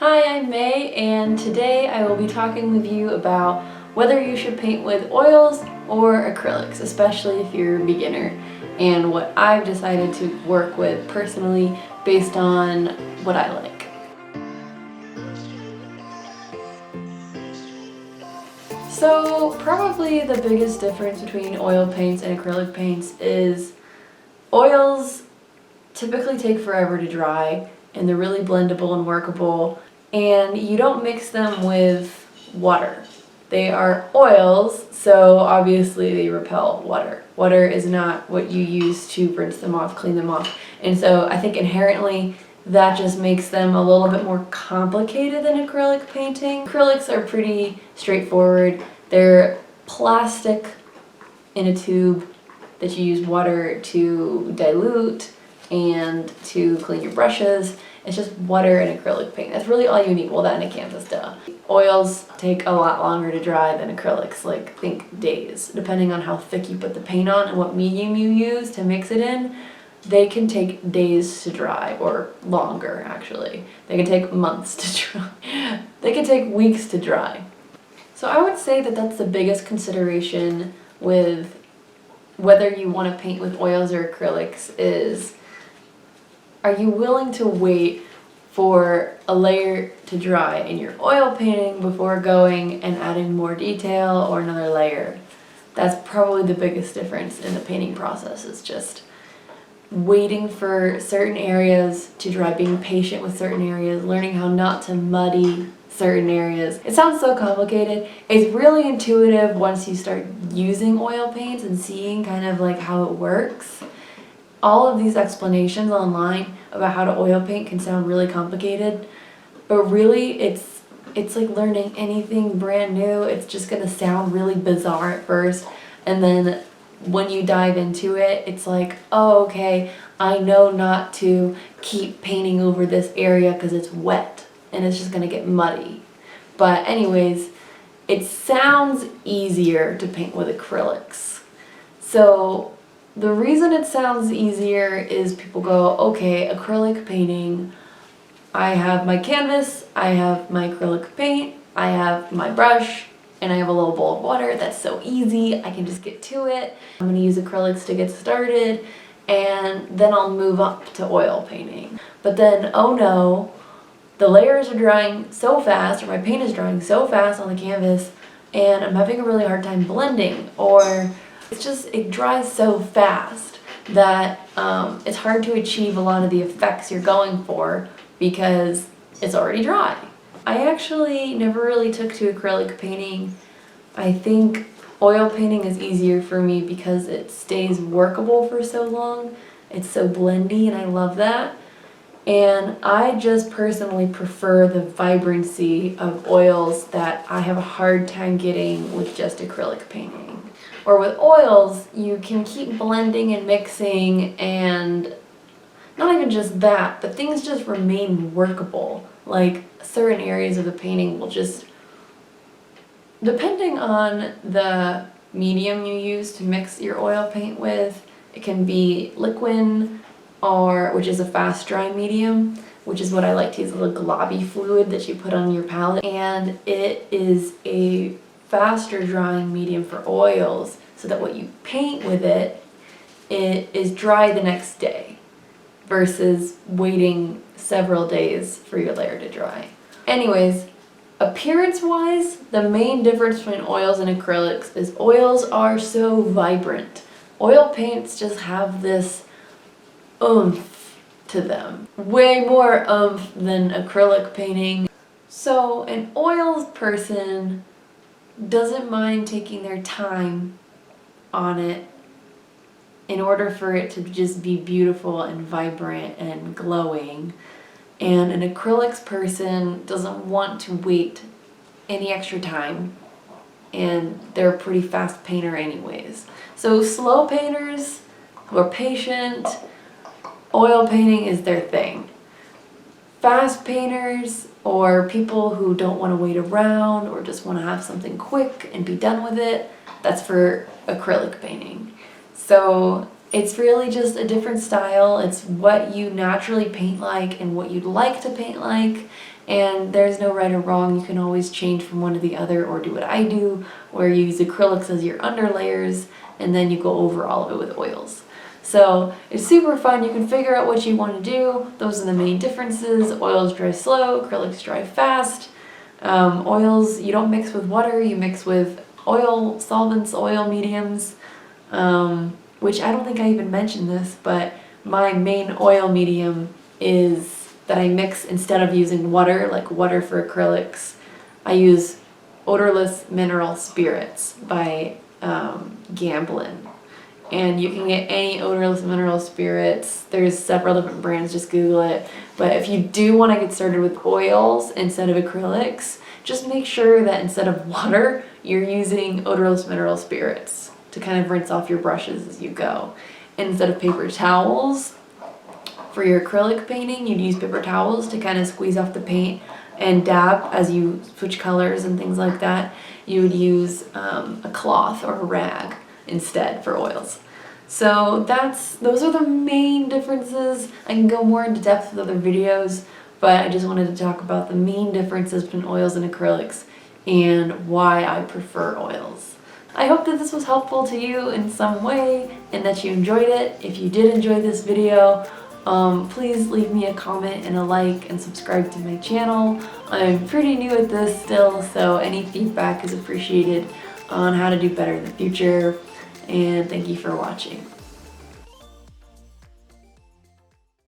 Hi, I'm May, and today I will be talking with you about whether you should paint with oils or acrylics, especially if you're a beginner, and what I've decided to work with personally based on what I like. So probably the biggest difference between oil paints and acrylic paints is oils typically take forever to dry and they're really blendable and workable, and you don't mix them with water. They are oils, so obviously they repel water. Water is not what you use to rinse them off, clean them off. And so I think inherently that just makes them a little bit more complicated than acrylic painting. Acrylics are pretty straightforward. They're plastic in a tube that you use water to dilute and to clean your brushes. It's just water and acrylic paint. That's really all you need. Well, that and a canvas, duh. Oils take a lot longer to dry than acrylics, like think days. Depending on how thick you put the paint on and what medium you use to mix it in, they can take days to dry, or longer actually. They can take months to dry. They can take weeks to dry. So I would say that that's the biggest consideration with whether you want to paint with oils or acrylics is, are you willing to wait for a layer to dry in your oil painting before going and adding more detail or another layer? That's probably the biggest difference in the painting process, is just waiting for certain areas to dry, being patient with certain areas, learning how not to muddy certain areas. It sounds so complicated. It's really intuitive once you start using oil paints and seeing kind of like how it works. All of these explanations online about how to oil paint can sound really complicated, but really it's like learning anything brand new. It's just gonna sound really bizarre at first, and then when you dive into it, it's like, oh, okay, I know not to keep painting over this area because it's wet and it's just gonna get muddy. But anyways, it sounds easier to paint with acrylics. So the reason it sounds easier is people go, okay, acrylic painting, I have my canvas, I have my acrylic paint, I have my brush, and I have a little bowl of water. That's so easy, I can just get to it. I'm gonna use acrylics to get started, and then I'll move up to oil painting. But then, oh no, the layers are drying so fast, or my paint is drying so fast on the canvas, and I'm having a really hard time blending, or it dries so fast that it's hard to achieve a lot of the effects you're going for because it's already dry. I actually never really took to acrylic painting. I think oil painting is easier for me because it stays workable for so long. It's so blendy and I love that. And I just personally prefer the vibrancy of oils that I have a hard time getting with just acrylic painting. Or with oils, you can keep blending and mixing, and not even just that, but things just remain workable. Like certain areas of the painting will just, depending on the medium you use to mix your oil paint with, it can be liquid, or which is a fast dry medium, which is what I like to use, a little globby fluid that you put on your palette, and it is a faster drying medium for oils, so that what you paint with it is dry the next day versus waiting several days for your layer to dry. Anyways, appearance wise, the main difference between oils and acrylics is oils are so vibrant. Oil paints just have this oomph to them, way more oomph than acrylic painting. So an oils person doesn't mind taking their time on it in order for it to just be beautiful and vibrant and glowing. And an acrylics person doesn't want to wait any extra time, and they're a pretty fast painter anyways. So slow painters who are patient, oil painting is their thing. Fast painters, or people who don't want to wait around or just want to have something quick and be done with it, that's for acrylic painting. So it's really just a different style. It's what you naturally paint like and what you'd like to paint like, And there's no right or wrong. You can always change from one to the other, or do what I do, where you use acrylics as your underlayers and then you go over all of it with oils. So it's super fun. You can figure out what you want to do. Those are the main differences. Oils dry slow, acrylics dry fast. Oils you don't mix with water, you mix with oil solvents, oil mediums, which I don't think I even mentioned this, but my main oil medium is that I mix instead of using water, like water for acrylics. I use odorless mineral spirits by Gamblin. And you can get any odorless mineral spirits. There's several different brands, just Google it. But if you do want to get started with oils instead of acrylics, just make sure that instead of water, you're using odorless mineral spirits to kind of rinse off your brushes as you go. And instead of paper towels, for your acrylic painting, you'd use paper towels to kind of squeeze off the paint and dab as you switch colors and things like that. You would use a cloth or a rag instead for oils. So those are the main differences. I can go more into depth with other videos, but I just wanted to talk about the main differences between oils and acrylics and why I prefer oils. I hope that this was helpful to you in some way and that you enjoyed it. If you did enjoy this video, please leave me a comment and a like and subscribe to my channel. I'm pretty new at this still, so any feedback is appreciated on how to do better in the future. And thank you for watching.